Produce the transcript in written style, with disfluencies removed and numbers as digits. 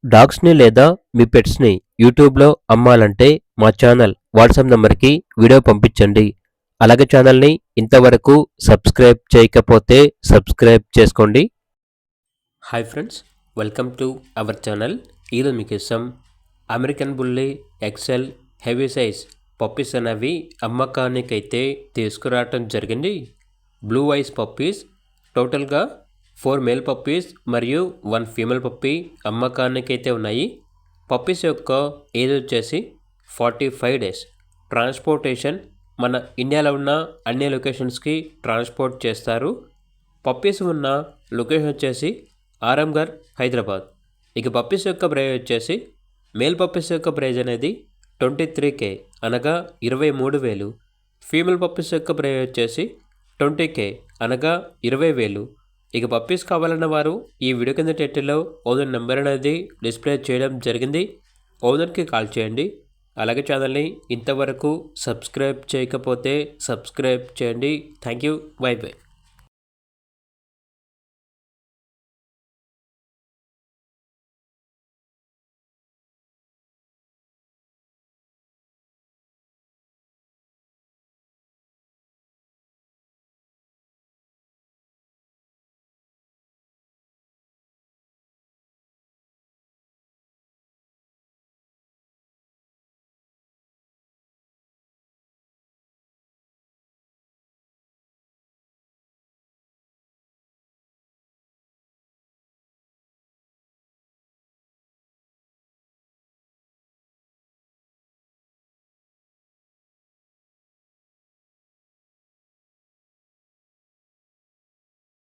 డాగ్స్‌ని లేదా మీ పెట్స్‌ని యూట్యూబ్‌లో అమ్మాలంటే మా ఛానల్ వాట్సాప్ నంబర్‌కి వీడియో పంపించండి. అలాగే ఛానల్‌ని ఇంతవరకు సబ్స్క్రైబ్ చేయకపోతే సబ్స్క్రైబ్ చేసుకోండి. Hi friends, welcome to our channel. ఈరోజు మీకోసం American bully XL heavy size puppies అనేవి అమ్మకానికైతే తీసుకురావటం జరిగింది. బ్లూ ఐస్ పప్పీస్ టోటల్గా 4 మేల్ పప్పీస్ మరియు 1 ఫీమేల్ పప్పీ అమ్మకానికైతే ఉన్నాయి. పప్పీస్ యొక్క ఏజ్ వచ్చేసి 45 డేస్. ట్రాన్స్పోర్టేషన్ మన ఇండియాలో ఉన్న అన్ని లొకేషన్స్కి ట్రాన్స్పోర్ట్ చేస్తారు. పప్పీస్ ఉన్న లొకేషన్ వచ్చేసి ఆరంఘర్, హైదరాబాద్. ఇక పప్పీస్ యొక్క ప్రైజ్ వచ్చేసి మేల్ పప్పీస్ యొక్క ప్రైజ్ అనేది 23K అనగా 23,000. ఫీమేల్ పప్పీస్ యొక్క ప్రైజ్ వచ్చేసి 20K అనగా 20,000. ఇక పప్పీస్ కావాలన్న వారు ఈ వీడియో కింద టైటిల్లో ఓనర్ నెంబర్ అనేది డిస్ప్లే చేయడం జరిగింది. ఓనర్కి కాల్ చేయండి. అలాగే ఛానల్ని ఇంతవరకు సబ్స్క్రైబ్ చేయకపోతే సబ్స్క్రైబ్ చేయండి. Thank you. By by.